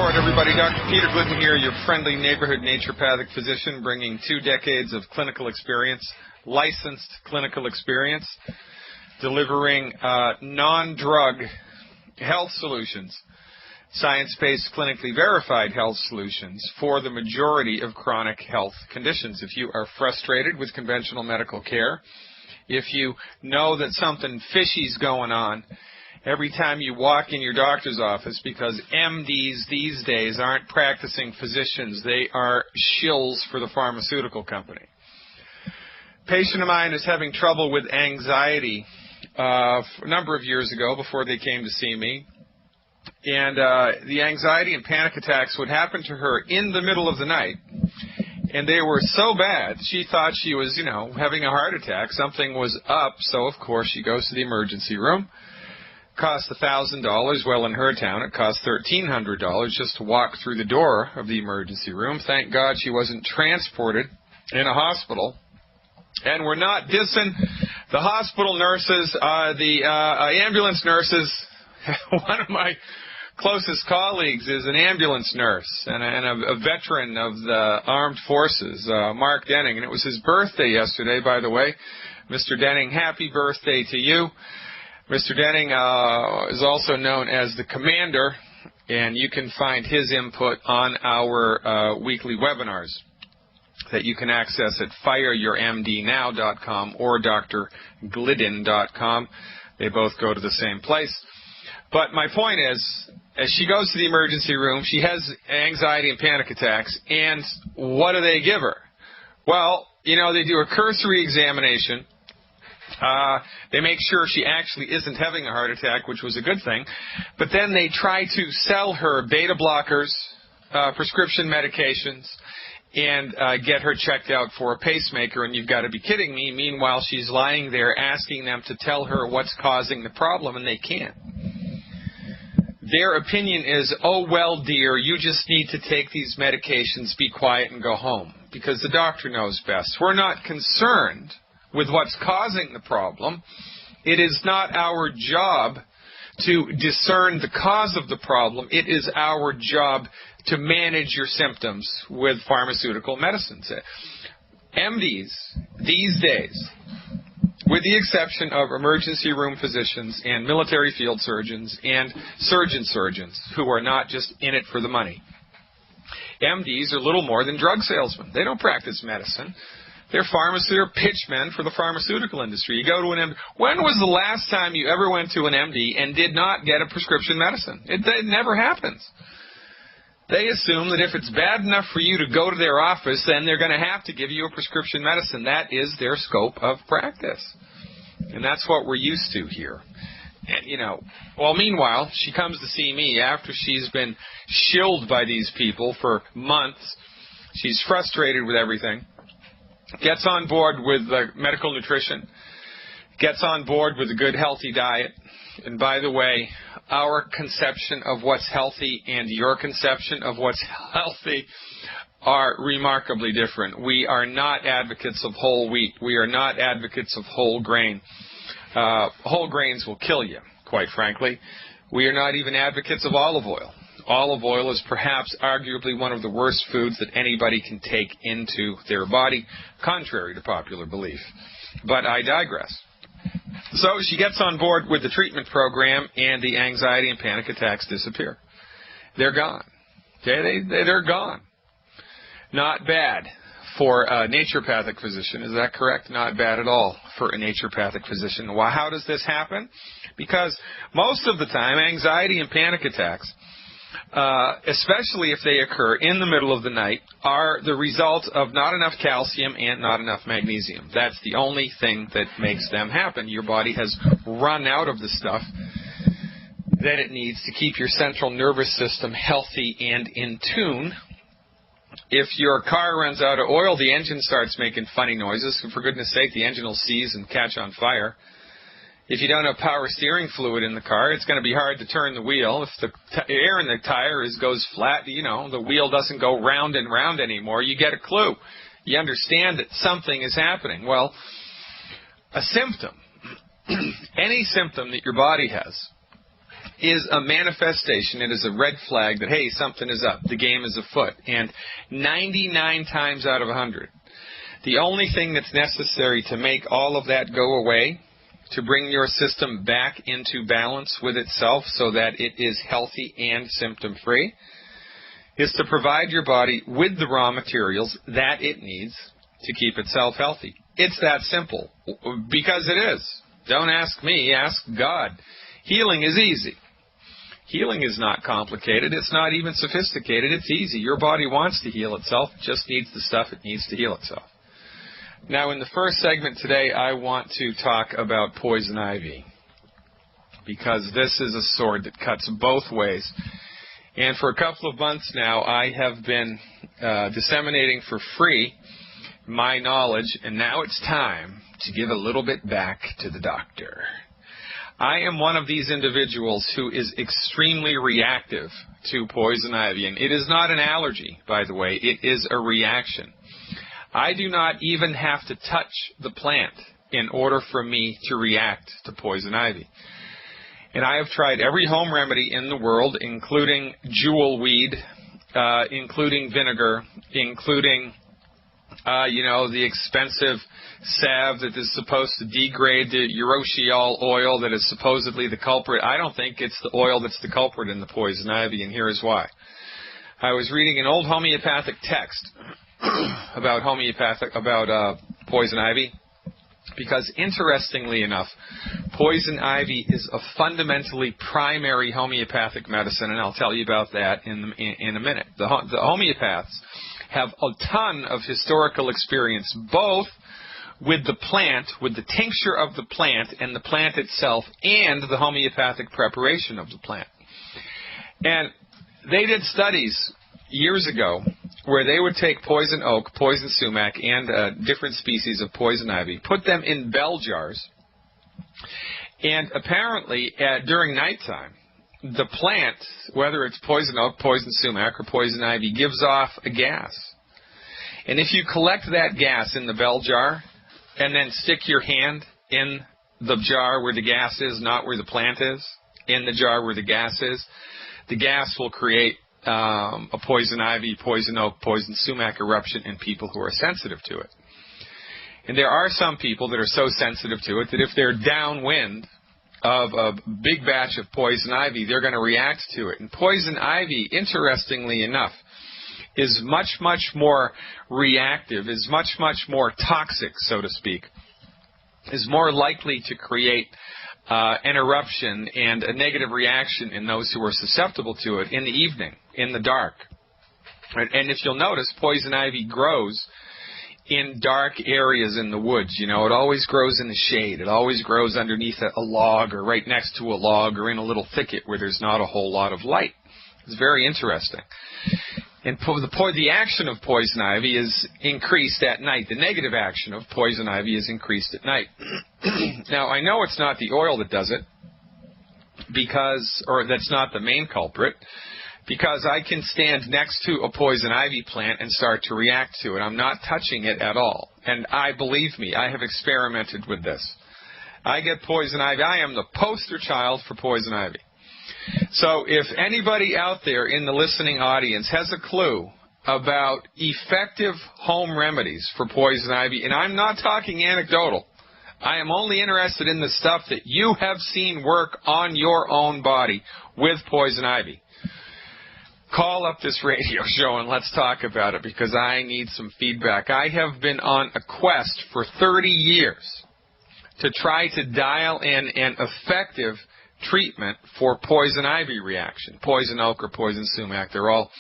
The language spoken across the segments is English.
report, everybody. Dr. Peter Glidden here, your friendly neighborhood naturopathic physician, bringing 2 decades of clinical experience, licensed clinical experience, delivering non-drug health solutions, science-based, clinically verified health solutions for the majority of chronic health conditions. If you are frustrated with conventional medical care, if you know that something fishy's going on every time you walk in your doctor's office, because MDs these days aren't practicing physicians, they are shills for the pharmaceutical company. A patient of mine is having trouble with anxiety a number of years ago before they came to see me. And the anxiety and panic attacks would happen to her in the middle of the night. And they were so bad, she thought she was, having a heart attack. Something was up, so of course she goes to the emergency room. Cost $1,000. Well, in her town, it cost $1,300 just to walk through the door of the emergency room. Thank God she wasn't transported in a hospital. And we're not dissing the hospital nurses, the ambulance nurses. One of my closest colleagues is an ambulance nurse and a veteran of the armed forces, Mark Denning. And it was his birthday yesterday, by the way. Mr. Denning, happy birthday to you. Mr. Denning is also known as the Commander, and you can find his input on our weekly webinars that you can access at fireyourmdnow.com or drglidden.com. They both go to the same place. But my point is, as she goes to the emergency room, she has anxiety and panic attacks, and what do they give her? Well, they do a cursory examination. They make sure she actually isn't having a heart attack, which was a good thing. But then they try to sell her beta blockers, prescription medications, and get her checked out for a pacemaker. And you've got to be kidding me. Meanwhile, she's lying there asking them to tell her what's causing the problem, and they can't. Their opinion is, oh, well, dear, you just need to take these medications, be quiet, and go home, because the doctor knows best. We're not concerned with what's causing the problem. It is not our job to discern the cause of the problem. It is our job to manage your symptoms with pharmaceutical medicines. MDs these days, with the exception of emergency room physicians and military field surgeons and surgeons who are not just in it for the money, MDs are little more than drug salesmen. They don't practice medicine. They're pitchmen for the pharmaceutical industry. You go to an MD. When was the last time you ever went to an MD and did not get a prescription medicine? It never happens. They assume that if it's bad enough for you to go to their office, then they're going to have to give you a prescription medicine. That is their scope of practice. And that's what we're used to here. And, meanwhile, she comes to see me after she's been shilled by these people for months. She's frustrated with everything. Gets on board with medical nutrition, gets on board with a good, healthy diet. And by the way, our conception of what's healthy and your conception of what's healthy are remarkably different. We are not advocates of whole wheat. We are not advocates of whole grain. Whole grains will kill you, quite frankly. We are not even advocates of olive oil. Olive oil is perhaps arguably one of the worst foods that anybody can take into their body, contrary to popular belief. But I digress. So she gets on board with the treatment program, and the anxiety and panic attacks disappear. They're gone. Okay, they're gone. Not bad for a naturopathic physician. Is that correct? Not bad at all for a naturopathic physician. Well, how does this happen? Because most of the time, anxiety and panic attacks, especially if they occur in the middle of the night, are the result of not enough calcium and not enough magnesium. That's the only thing that makes them happen. Your body has run out of the stuff that it needs to keep your central nervous system healthy and in tune. If your car runs out of oil, the engine starts making funny noises. For goodness sake, the engine will seize and catch on fire. If you don't have power steering fluid in the car, it's going to be hard to turn the wheel. If the air in the tire goes flat, the wheel doesn't go round and round anymore. You get a clue. You understand that something is happening. Well, a symptom, any symptom that your body has, is a manifestation. It is a red flag that, hey, something is up. The game is afoot. And 99 times out of 100, the only thing that's necessary to make all of that go away, to bring your system back into balance with itself so that it is healthy and symptom-free, is to provide your body with the raw materials that it needs to keep itself healthy. It's that simple, because it is. Don't ask me, ask God. Healing is easy. Healing is not complicated. It's not even sophisticated. It's easy. Your body wants to heal itself. It just needs the stuff it needs to heal itself. Now, in the first segment today, I want to talk about poison ivy, because this is a sword that cuts both ways. And for a couple of months now, I have been disseminating for free my knowledge, and now it's time to give a little bit back to the doctor. I am one of these individuals who is extremely reactive to poison ivy, and it is not an allergy, by the way. It is a reaction. I do not even have to touch the plant in order for me to react to poison ivy. And I have tried every home remedy in the world, including jewel weed, including vinegar, including, the expensive salve that is supposed to degrade the urushiol oil that is supposedly the culprit. I don't think it's the oil that's the culprit in the poison ivy, and here is why. I was reading an old homeopathic text about poison ivy, because interestingly enough, poison ivy is a fundamentally primary homeopathic medicine, and I'll tell you about that in a minute. The homeopaths have a ton of historical experience, both with the plant, with the tincture of the plant and the plant itself, and the homeopathic preparation of the plant. And they did studies years ago where they would take poison oak, poison sumac, and different species of poison ivy, put them in bell jars, and apparently during nighttime, the plant, whether it's poison oak, poison sumac, or poison ivy, gives off a gas. And if you collect that gas in the bell jar and then stick your hand in the jar where the gas is, not where the plant is, in the jar where the gas is, the gas will create a poison ivy, poison oak, poison sumac eruption in people who are sensitive to it. And there are some people that are so sensitive to it that if they're downwind of a big batch of poison ivy, they're going to react to it. And poison ivy, interestingly enough, is much, much more reactive, is much, much more toxic, so to speak, is more likely to create an eruption and a negative reaction in those who are susceptible to it in the evening, in the dark. And if you'll notice, poison ivy grows in dark areas in the woods. It always grows in the shade. It always grows underneath a log or right next to a log or in a little thicket where there's not a whole lot of light. It's very interesting. And the action of poison ivy is increased at night. The negative action of poison ivy is increased at night. Now, I know it's not the oil that does it, or that's not the main culprit, because I can stand next to a poison ivy plant and start to react to it. I'm not touching it at all. And believe me, I have experimented with this. I get poison ivy. I am the poster child for poison ivy. So if anybody out there in the listening audience has a clue about effective home remedies for poison ivy, and I'm not talking anecdotal, I am only interested in the stuff that you have seen work on your own body with poison ivy, call up this radio show and let's talk about it, because I need some feedback. I have been on a quest for 30 years to try to dial in an effective treatment for poison ivy reaction. Poison oak or poison sumac, they're all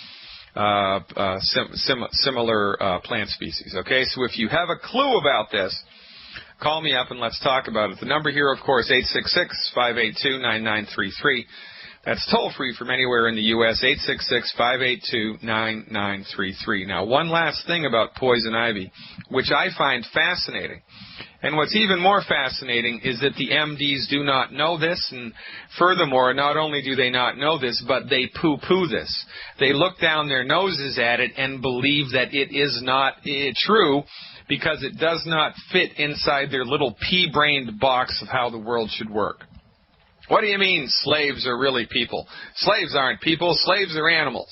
similar plant species. Okay, so if you have a clue about this, call me up and let's talk about it. The number here, of course, 866-582-9933. That's toll-free from anywhere in the U.S., 866-582-9933. Now, one last thing about poison ivy, which I find fascinating. And what's even more fascinating is that the MDs do not know this, and furthermore, not only do they not know this, but they poo-poo this. They look down their noses at it and believe that it is not true because it does not fit inside their little pea-brained box of how the world should work. What do you mean slaves are really people? Slaves aren't people. Slaves are animals.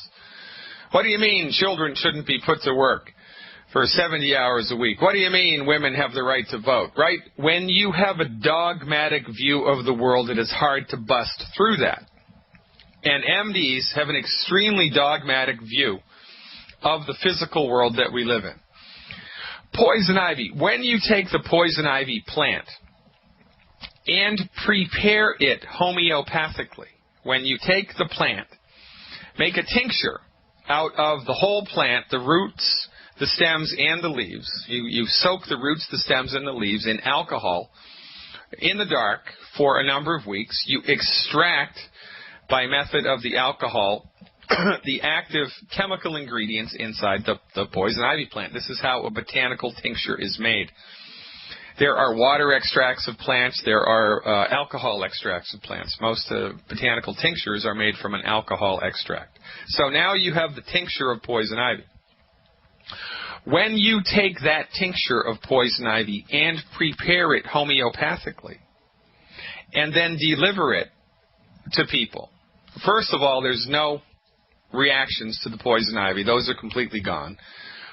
What do you mean children shouldn't be put to work for 70 hours a week? What do you mean women have the right to vote, right? When you have a dogmatic view of the world, it is hard to bust through that. And MDs have an extremely dogmatic view of the physical world that we live in. Poison ivy. When you take the poison ivy plant and prepare it homeopathically, when you take the plant, make a tincture out of the whole plant, the roots, the stems, and the leaves. You soak the roots, the stems, and the leaves in alcohol in the dark for a number of weeks. You extract, by method of the alcohol, the active chemical ingredients inside the poison ivy plant. This is how a botanical tincture is made. There are water extracts of plants. There are alcohol extracts of plants. Most botanical tinctures are made from an alcohol extract. So now you have the tincture of poison ivy. When you take that tincture of poison ivy and prepare it homeopathically and then deliver it to people, first of all, there's no reactions to the poison ivy. Those are completely gone.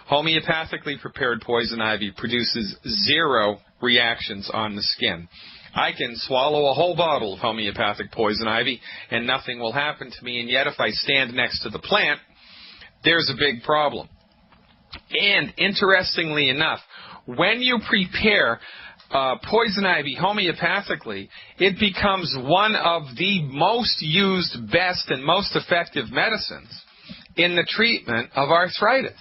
Homeopathically prepared poison ivy produces 0 reactions on the skin. I can swallow a whole bottle of homeopathic poison ivy and nothing will happen to me, and yet if I stand next to the plant, there's a big problem. And interestingly enough, when you prepare poison ivy homeopathically, it becomes one of the most used, best, and most effective medicines in the treatment of arthritis.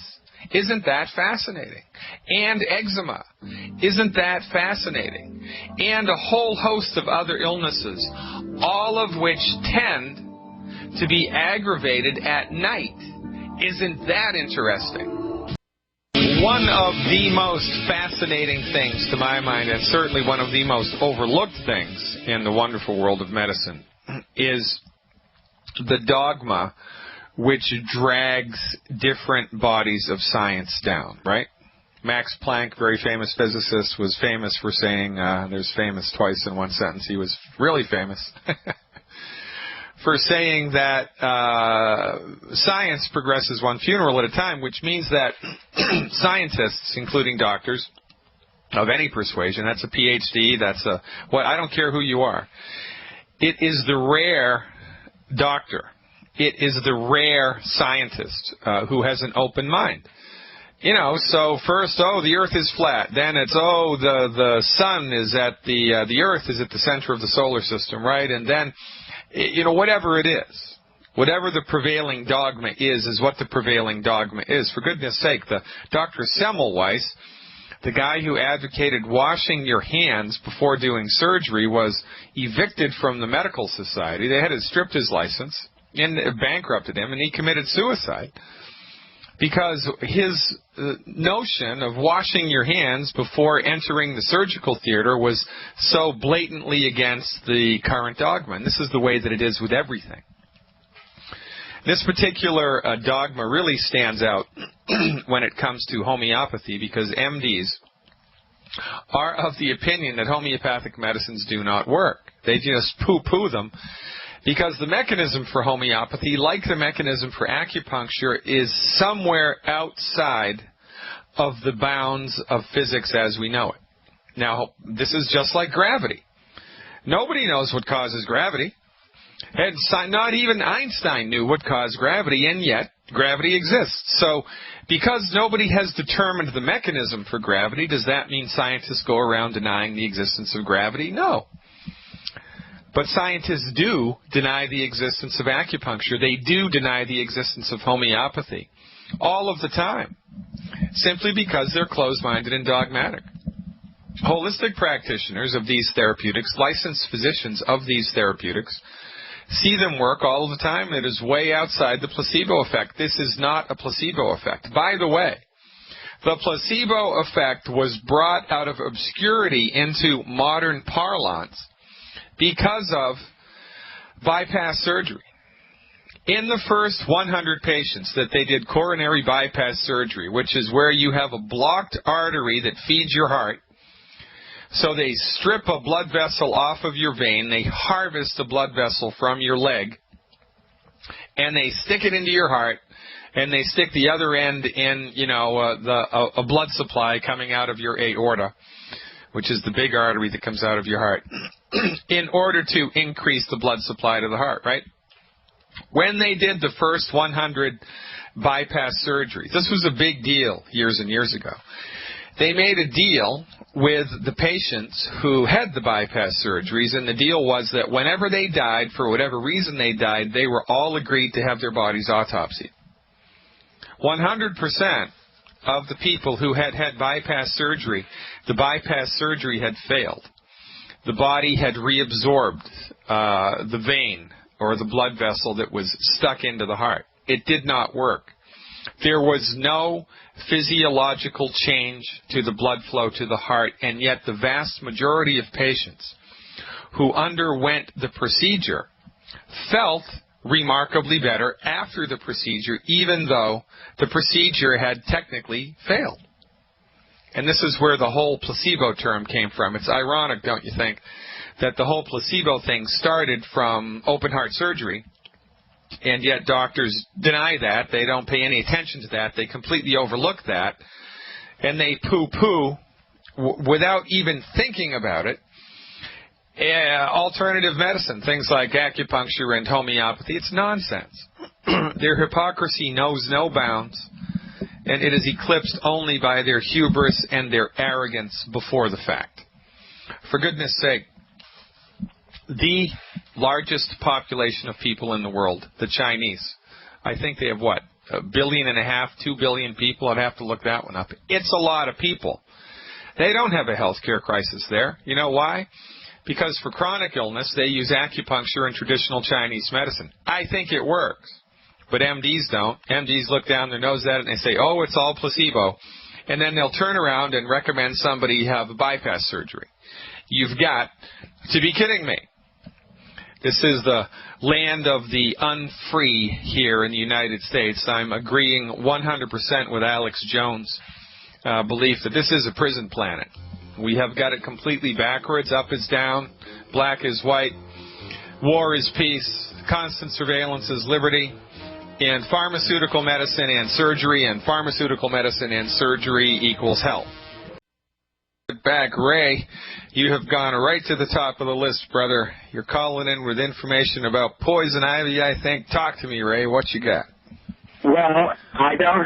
Isn't that fascinating? And eczema. Isn't that fascinating? And a whole host of other illnesses, all of which tend to be aggravated at night. Isn't that interesting? One of the most fascinating things to my mind, and certainly one of the most overlooked things in the wonderful world of medicine, is the dogma which drags different bodies of science down, right? Max Planck, very famous physicist, was famous for saying, there's famous twice in one sentence, he was really famous, for saying that science progresses one funeral at a time, which means that scientists, including doctors of any persuasion, that's a PhD, that's a, well, I don't care who you are, it is the rare doctor, it is the rare scientist who has an open mind. You know, so first, the earth is flat. Then it's, the sun is at the earth is at the center of the solar system, right? And then, whatever it is, whatever the prevailing dogma is what the prevailing dogma is. For goodness sake, the Dr. Semmelweis, the guy who advocated washing your hands before doing surgery, was evicted from the medical society. They had to strip his license and bankrupted him, and he committed suicide because his notion of washing your hands before entering the surgical theater was so blatantly against the current dogma. And this is the way that it is with everything. This particular dogma really stands out when it comes to homeopathy, because MDs are of the opinion that homeopathic medicines do not work. They just poo-poo them, because the mechanism for homeopathy, like the mechanism for acupuncture, is somewhere outside of the bounds of physics as we know it. Now, this is just like gravity. Nobody knows what causes gravity. And not even Einstein knew what caused gravity, and yet gravity exists. So, because nobody has determined the mechanism for gravity, does that mean scientists go around denying the existence of gravity? No. But scientists do deny the existence of acupuncture. They do deny the existence of homeopathy all of the time, simply because they're closed-minded and dogmatic. Holistic practitioners of these therapeutics, licensed physicians of these therapeutics, see them work all the time. It is way outside the placebo effect. This is not a placebo effect. By the way, the placebo effect was brought out of obscurity into modern parlance because of bypass surgery. In the first 100 patients that they did coronary bypass surgery, which is where you have a blocked artery that feeds your heart, So they strip a blood vessel off of your vein, they harvest a blood vessel from your leg, and they stick it into your heart, and they stick the other end in, a blood supply coming out of your aorta, which is the big artery that comes out of your heart, in order to increase the blood supply to the heart, right? When they did the first 100 bypass surgeries, this was a big deal years and years ago. They made a deal with the patients who had the bypass surgeries, and the deal was that whenever they died, for whatever reason they died, they were all agreed to have their bodies autopsied. 100% of the people who had had bypass surgery, the bypass surgery had failed. The body had reabsorbed the vein or the blood vessel that was stuck into the heart. It did not work. There was no physiological change to the blood flow to the heart, and yet the vast majority of patients who underwent the procedure felt remarkably better after the procedure, even though the procedure had technically failed. And this is where the whole placebo term came from. It's ironic, don't you think, that the whole placebo thing started from open heart surgery, and yet doctors deny that. They don't pay any attention to that. They completely overlook that, and they poo-poo, without even thinking about it, alternative medicine, things like acupuncture and homeopathy. It's nonsense. Their hypocrisy knows no bounds, and it is eclipsed only by their hubris and their arrogance before the fact. For goodness sake, the largest population of people in the world, the Chinese, I think they have, 1.5 billion, 2 billion people? I'd have to look that one up. It's a lot of people. They don't have a healthcare crisis there. You know why? Because for chronic illness, they use acupuncture and traditional Chinese medicine. I think it works, but MDs don't. MDs look down their nose at it and they say, oh, it's all placebo. And then they'll turn around and recommend somebody have a bypass surgery. You've got to be kidding me. This is the land of the unfree here in the United States. I'm agreeing 100% with Alex Jones' belief that this is a prison planet. We have got it completely backwards. Up is down, black is white, war is peace, constant surveillance is liberty, and pharmaceutical medicine and pharmaceutical medicine and surgery equals health. Back, Ray, you have gone right to the top of the list, brother. You're calling in with information about poison ivy, I think. Talk to me, Ray. What you got? Well, I never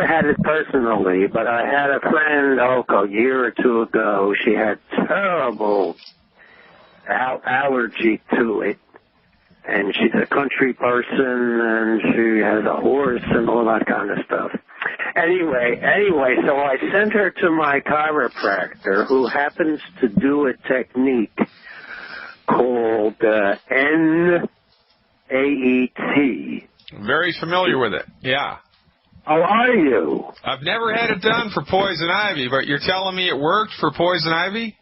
had it personally, but I had a friend, a year or two ago. She had terrible allergy to it, and she's a country person, and she has a horse and all that kind of stuff. Anyway, so I sent her to my chiropractor, who happens to do a technique called NAET. Very familiar with it, yeah. How are you? I've never had it done for poison ivy, but you're telling me it worked for poison ivy?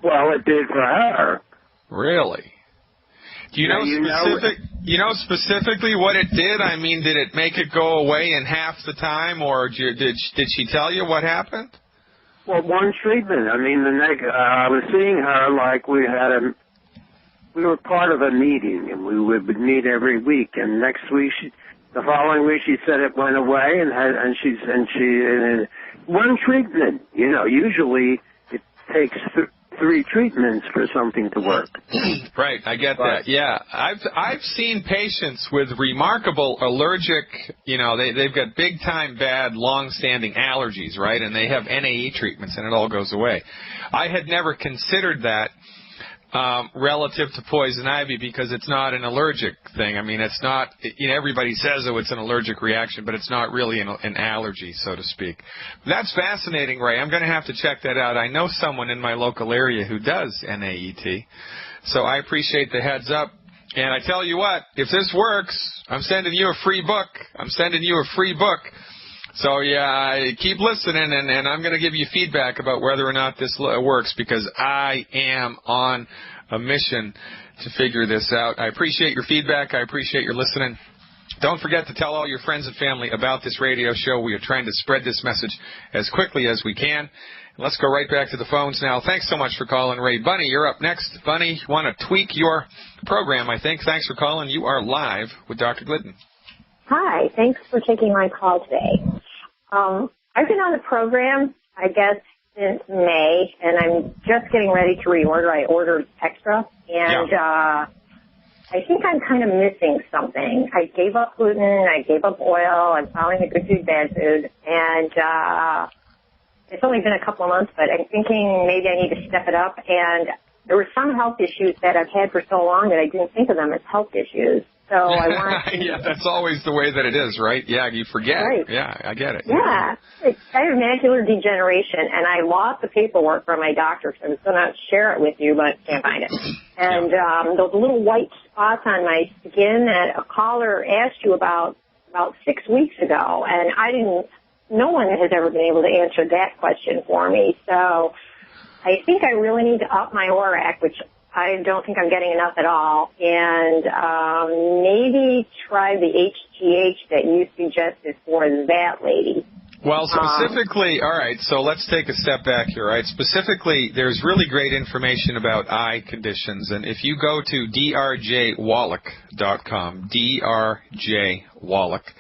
Well, it did for her. Really? Do you know specifically what it did? I mean, did it make it go away in half the time, or did she tell you what happened? Well, one treatment. I mean, I was seeing her like we were part of a meeting, and we would meet every week. And next week, the following week, she said it went away, and she one treatment. Usually it takes 3 treatments for something to work. Right, I get that. Yeah, I've seen patients with remarkable allergic, they've got big time bad long-standing allergies, right? And they have NAE treatments and it all goes away. I had never considered that relative to poison ivy because it's not an allergic thing. I mean, it's not, everybody says, oh, it's an allergic reaction, but it's not really an allergy, so to speak. That's fascinating, Ray. I'm going to have to check that out. I know someone in my local area who does NAET, so I appreciate the heads up. And I tell you what, if this works, I'm sending you a free book. So, yeah, keep listening, and I'm going to give you feedback about whether or not this works, because I am on a mission to figure this out. I appreciate your feedback. I appreciate your listening. Don't forget to tell all your friends and family about this radio show. We are trying to spread this message as quickly as we can. Let's go right back to the phones now. Thanks so much for calling, Ray. Bunny, you're up next. Bunny, you want to tweak your program, I think. Thanks for calling. You are live with Dr. Glidden. Hi. Thanks for taking my call today. I've been on the program, I guess, since May, and I'm just getting ready to reorder. I ordered extra, and I think I'm kind of missing something. I gave up gluten. I gave up oil. I'm following the good food, bad food, and it's only been a couple of months, but I'm thinking maybe I need to step it up. And there were some health issues that I've had for so long that I didn't think of them as health issues. So I want to... Yeah, that's always the way that it is, right? Yeah, you forget. Right. Yeah, I get it. Yeah. I have macular degeneration, and I lost the paperwork from my doctor, so I'm going to share it with you, but can't find it. And those little white spots on my skin that a caller asked you about 6 weeks ago, and no one has ever been able to answer that question for me. So I think I really need to up my ORAC, which I don't think I'm getting enough at all, and maybe try the HGH that you suggested for that lady. Well, specifically, all right, so let's take a step back here, right? Specifically, there's really great information about eye conditions, and if you go to drjwallach.com, drjwallach,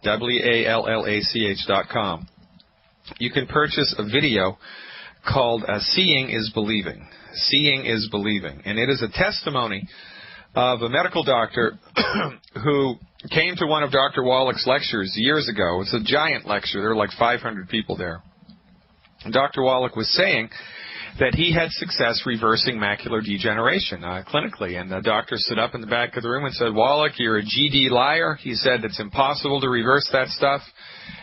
WALLACH.com, you can purchase a video called Seeing is Believing. Seeing is Believing. And it is a testimony of a medical doctor who came to one of Dr. Wallach's lectures years ago. It's a giant lecture. There were like 500 people there. And Dr. Wallach was saying that he had success reversing macular degeneration clinically. And the doctor stood up in the back of the room and said, Wallach, you're a GD liar. He said it's impossible to reverse that stuff.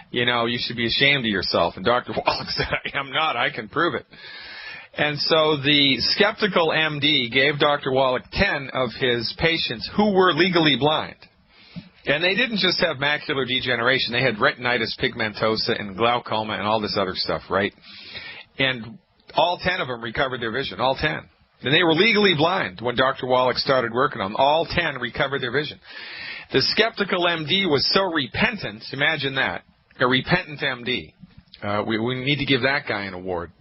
You know, you should be ashamed of yourself. And Dr. Wallach said, I am not. I can prove it. And so the skeptical MD gave Dr. Wallach 10 of his patients who were legally blind. And they didn't just have macular degeneration. They had retinitis pigmentosa and glaucoma and all this other stuff, right? And all 10 of them recovered their vision, all 10. And they were legally blind when Dr. Wallach started working on them. All 10 recovered their vision. The skeptical MD was so repentant, imagine that, a repentant MD. We need to give that guy an award.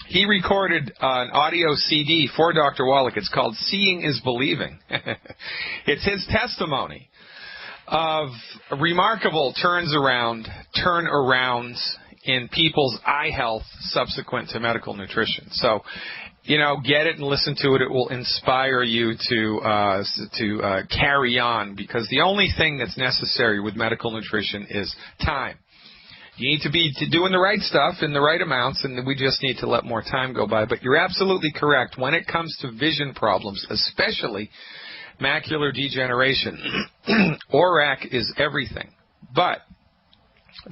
He recorded an audio CD for Dr. Wallach. It's called Seeing is Believing. It's his testimony of remarkable turnarounds in people's eye health subsequent to medical nutrition. So, you know, get it and listen to it. It will inspire you to carry on, because the only thing that's necessary with medical nutrition is time. You need to be doing the right stuff in the right amounts, and we just need to let more time go by. But you're absolutely correct. When it comes to vision problems, especially macular degeneration, ORAC is everything. But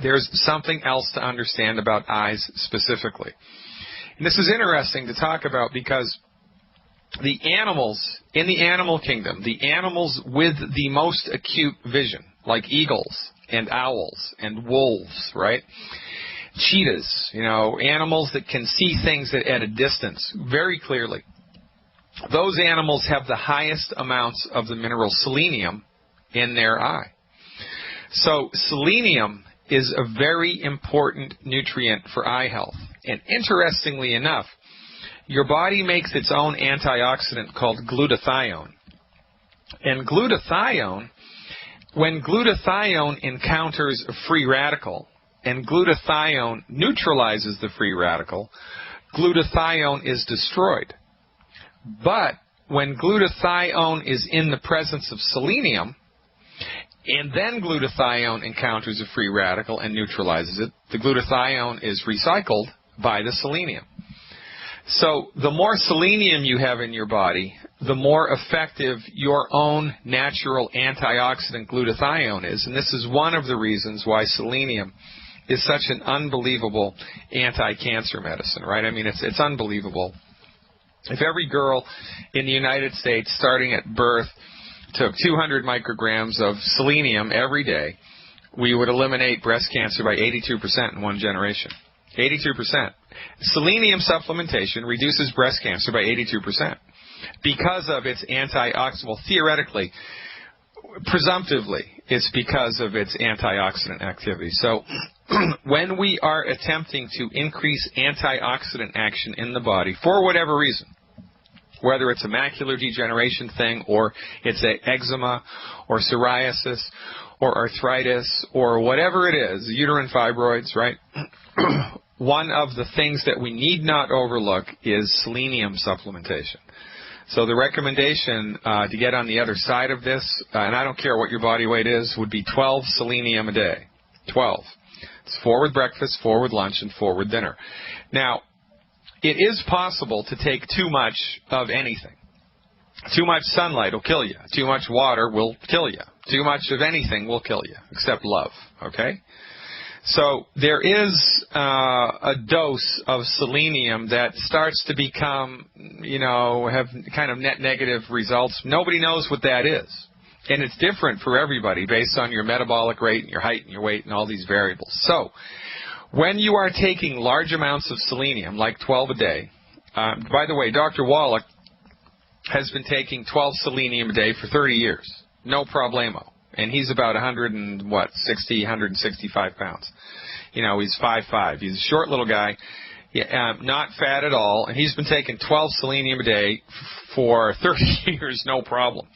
there's something else to understand about eyes specifically. And this is interesting to talk about, because the animals in the animal kingdom, the animals with the most acute vision, like eagles and owls and wolves, right? Cheetahs, you know, animals that can see things at a distance very clearly. Those animals have the highest amounts of the mineral selenium in their eye. So selenium is a very important nutrient for eye health. And interestingly enough, your body makes its own antioxidant called glutathione. And glutathione, when glutathione encounters a free radical, and glutathione neutralizes the free radical, glutathione is destroyed. But when glutathione is in the presence of selenium, and then glutathione encounters a free radical and neutralizes it, the glutathione is recycled by the selenium. So the more selenium you have in your body, the more effective your own natural antioxidant glutathione is. And this is one of the reasons why selenium is such an unbelievable anti-cancer medicine, right? I mean, it's unbelievable. If every girl in the United States, starting at birth, took 200 micrograms of selenium every day, we would eliminate breast cancer by 82% in one generation. 82%. Selenium supplementation reduces breast cancer by 82% because of its antioxidant. Well, theoretically, presumptively, it's because of its antioxidant activity. So when we are attempting to increase antioxidant action in the body, for whatever reason, whether it's a macular degeneration thing or it's eczema or psoriasis or arthritis or whatever it is, uterine fibroids, right? One of the things that we need not overlook is selenium supplementation. So the recommendation to get on the other side of this, and I don't care what your body weight is, would be 12 selenium a day. 12. It's 4 with breakfast, 4 with lunch, and 4 with dinner. Now, it is possible to take too much of anything. Too much sunlight will kill you. Too much water will kill you. Too much of anything will kill you, except love, okay? So there is a dose of selenium that starts to become, have kind of net negative results. Nobody knows what that is. And it's different for everybody based on your metabolic rate and your height and your weight and all these variables. So when you are taking large amounts of selenium, like 12 a day, by the way, Dr. Wallach has been taking 12 selenium a day for 30 years. No problemo. And he's about 165 pounds. He's 5'5". He's a short little guy, not fat at all, and he's been taking 12 selenium a day for 30 years, no problem.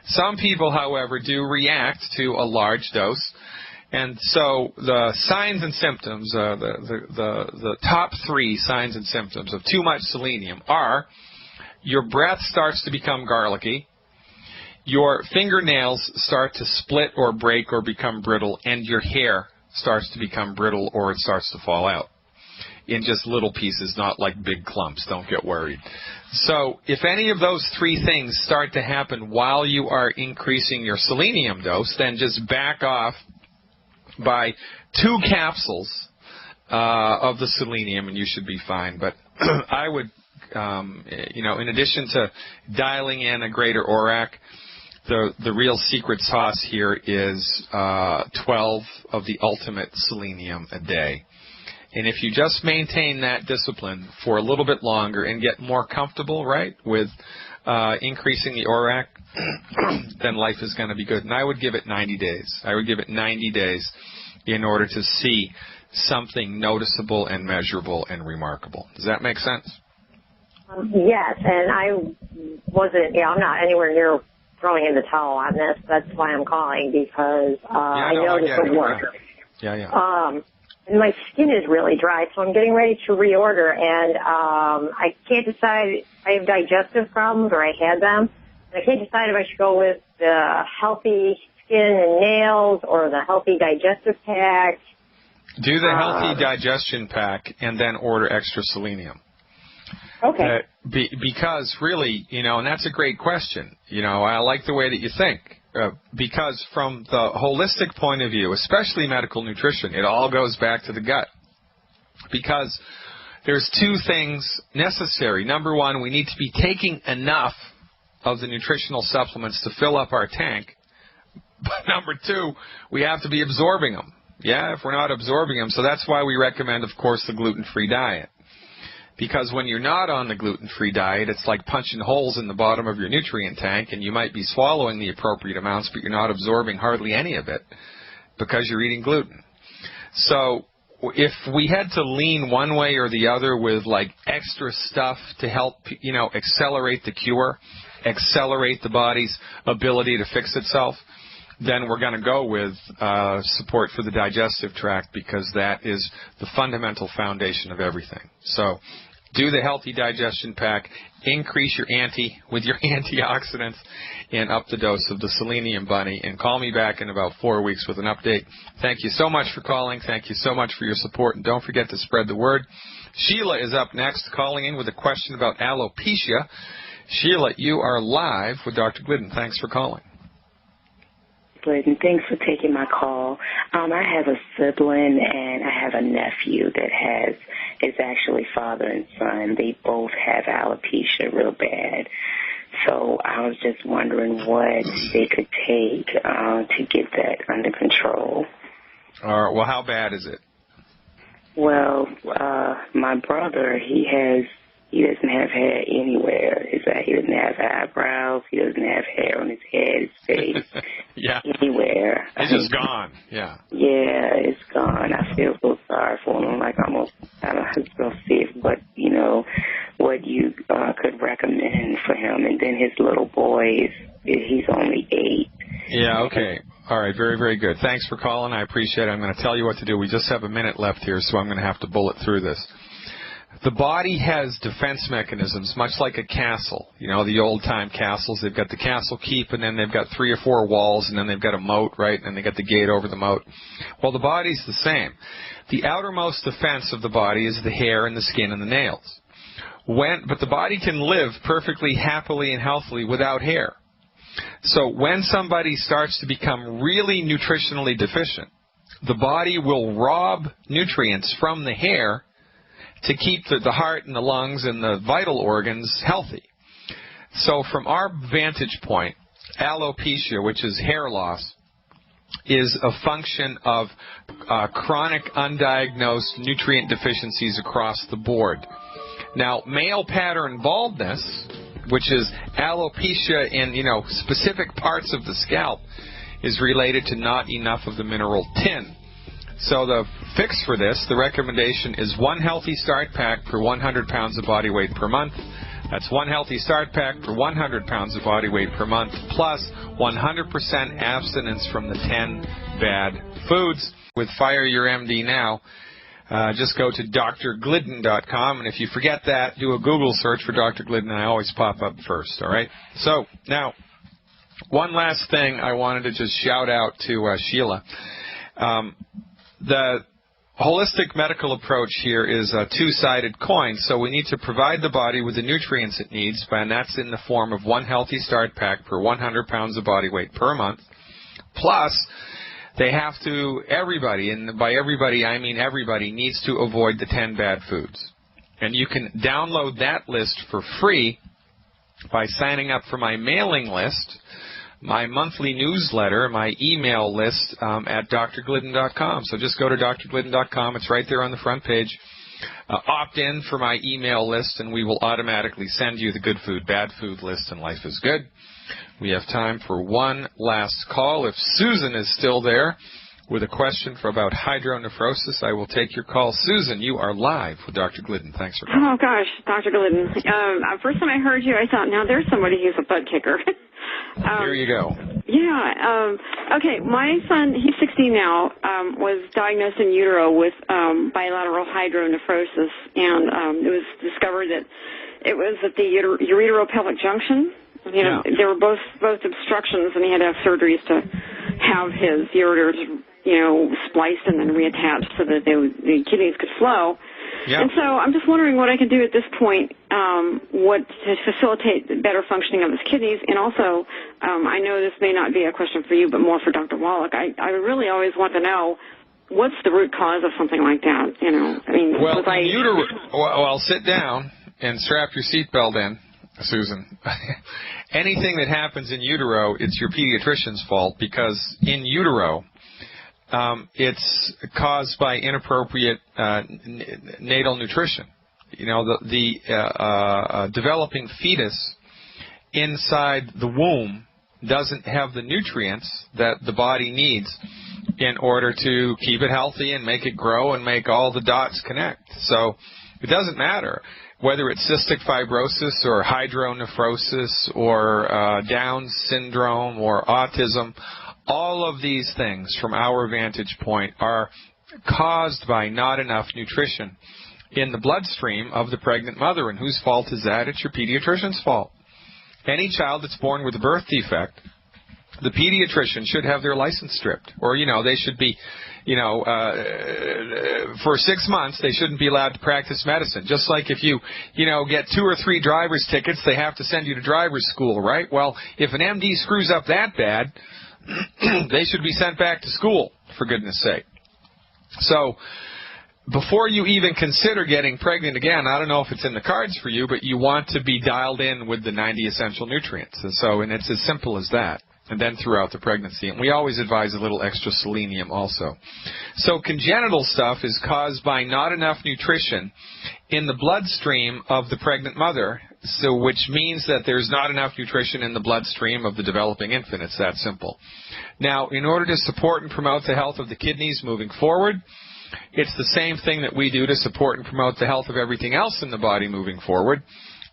Some people, however, do react to a large dose, and so the signs and symptoms, the top 3 signs and symptoms of too much selenium are your breath starts to become garlicky, your fingernails start to split or break or become brittle, and your hair starts to become brittle or it starts to fall out in just little pieces, not like big clumps. Don't get worried. So if any of those 3 things start to happen while you are increasing your selenium dose, then just back off by 2 capsules of the selenium and you should be fine. But I would, in addition to dialing in a greater ORAC, the real secret sauce here is 12 of the ultimate selenium a day. And if you just maintain that discipline for a little bit longer and get more comfortable, right, with increasing the ORAC, then life is going to be good. And I would give it 90 days. I would give it 90 days in order to see something noticeable and measurable and remarkable. Does that make sense? Yes, and I wasn't, I'm not anywhere near throwing in the towel on this. That's why I'm calling, because I noticed it worked. Yeah. And my skin is really dry, so I'm getting ready to reorder, and I can't decide. I have digestive problems, or I had them, and I can't decide if I should go with the healthy skin and nails or the healthy digestive pack. Do the healthy digestion pack and then order extra selenium. Okay. Because really, and that's a great question. I like the way that you think. Because from the holistic point of view, especially medical nutrition, it all goes back to the gut. Because there's 2 things necessary. Number 1, we need to be taking enough of the nutritional supplements to fill up our tank. But number 2, we have to be absorbing them. Yeah, if we're not absorbing them. So that's why we recommend, of course, the gluten-free diet. Because when you're not on the gluten-free diet, it's like punching holes in the bottom of your nutrient tank, and you might be swallowing the appropriate amounts, but you're not absorbing hardly any of it because you're eating gluten. So if we had to lean one way or the other with like extra stuff to help, accelerate the cure, accelerate the body's ability to fix itself, then we're going to go with support for the digestive tract, because that is the fundamental foundation of everything. So do the healthy digestion pack, increase your with your antioxidants, and up the dose of the Selenium Bunny, and call me back in about 4 weeks with an update. Thank you so much for calling. Thank you so much for your support, and don't forget to spread the word. Sheila is up next, calling in with a question about alopecia. Sheila, you are live with Dr. Glidden. Thanks for calling. Glidden, thanks for taking my call. I have a sibling and I have a nephew that is actually father and son. They both have alopecia real bad. So I was just wondering what they could take to get that under control. Well, how bad is it? Well, my brother, he has He doesn't have hair anywhere. He doesn't have eyebrows. He doesn't have hair on his head, his face, anywhere. It's just gone. Yeah. Yeah, it's gone. I feel so sorry for him. Like almost, I don't know, to see if what you could recommend for him. And then his little boy he's only 8. Yeah. Okay. All right. Very, very good. Thanks for calling. I appreciate it. I'm going to tell you what to do. We just have a minute left here, so I'm going to have to bullet through this. The body has defense mechanisms, much like a castle. You know, the old-time castles, they've got the castle keep, and then they've got 3 or 4 walls, and then they've got a moat, right, and they got the gate over the moat. Well, the body's the same. The outermost defense of the body is the hair and the skin and the nails. But the body can live perfectly happily and healthily without hair. So when somebody starts to become really nutritionally deficient, the body will rob nutrients from the hair to keep the heart and the lungs and the vital organs healthy. So from our vantage point, alopecia, which is hair loss, is a function of chronic undiagnosed nutrient deficiencies across the board. Now, male pattern baldness, which is alopecia in specific parts of the scalp, is related to not enough of the mineral tin. So the fix for this, the recommendation is 1 Healthy Start Pack per 100 pounds of body weight per month. That's 1 Healthy Start Pack per 100 pounds of body weight per month, plus 100% abstinence from the 10 bad foods. With Fire Your MD now, just go to drglidden.com, and if you forget that, do a Google search for Dr. Glidden, and I always pop up first, all right? So, now, one last thing I wanted to just shout out to Sheila. The holistic medical approach here is a two-sided coin, so we need to provide the body with the nutrients it needs, and that's in the form of 1 Healthy Start Pack per 100 pounds of body weight per month. Plus, they have to, everybody, and by everybody I mean everybody, needs to avoid the 10 bad foods. And you can download that list for free by signing up for my mailing list, my monthly newsletter, my email list at drglidden.com. So just go to drglidden.com. It's right there on the front page. Opt in for my email list, and we will automatically send you the good food, bad food list, and life is good. We have time for one last call. If Susan is still there with a question about hydronephrosis, I will take your call. Susan, you are live with Dr. Glidden. Thanks for calling. Oh, gosh, Dr. Glidden. First time I heard you, I thought, now there's somebody who's a butt kicker. Here you go. Yeah. Okay, my son, he's 16 now, was diagnosed in utero with bilateral hydronephrosis, and it was discovered that it was at the ureteropelvic junction. There were both obstructions, and he had to have surgeries to have his ureters, spliced and then reattached so that the kidneys could flow. Yeah. And so I'm just wondering what I can do at this point to facilitate the better functioning of his kidneys. And also, I know this may not be a question for you, but more for Dr. Wallach. I really always want to know what's the root cause of something like that. Well, sit down and strap your seatbelt in, Susan. Anything that happens in utero, it's your pediatrician's fault, because in utero, it's caused by inappropriate natal nutrition. The developing fetus inside the womb doesn't have the nutrients that the body needs in order to keep it healthy and make it grow and make all the dots connect. So it doesn't matter whether it's cystic fibrosis or hydronephrosis or Down syndrome or autism. All of these things, from our vantage point, are caused by not enough nutrition in the bloodstream of the pregnant mother. And whose fault is that? It's your pediatrician's fault. Any child that's born with a birth defect, the pediatrician should have their license stripped. Or, they should be, for 6 months, they shouldn't be allowed to practice medicine. Just like if you, get 2 or 3 driver's tickets, they have to send you to driver's school, right? Well, if an MD screws up that bad, they should be sent back to school, for goodness sake. So before you even consider getting pregnant again, I don't know if it's in the cards for you, but you want to be dialed in with the 90 essential nutrients. And it's as simple as that. and then throughout the pregnancy. And we always advise a little extra selenium also. So congenital stuff is caused by not enough nutrition in the bloodstream of the pregnant mother, so which means that there's not enough nutrition in the bloodstream of the developing infant. It's that simple. Now, in order to support and promote the health of the kidneys moving forward, it's the same thing that we do to support and promote the health of everything else in the body moving forward.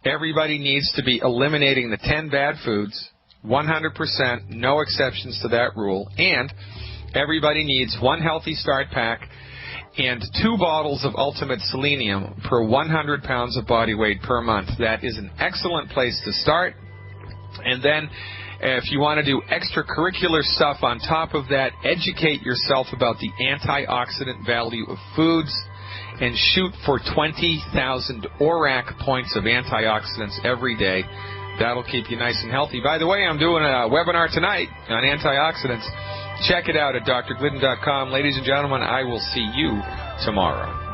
Everybody needs to be eliminating the 10 bad foods, 100%, no exceptions to that rule, and everybody needs 1 Healthy Start pack and 2 bottles of Ultimate Selenium per 100 pounds of body weight per month. That is an excellent place to start. And then if you want to do extracurricular stuff on top of that, educate yourself about the antioxidant value of foods and shoot for 20,000 ORAC points of antioxidants every day. That'll keep you nice and healthy. By the way, I'm doing a webinar tonight on antioxidants. Check it out at drglidden.com. Ladies and gentlemen, I will see you tomorrow.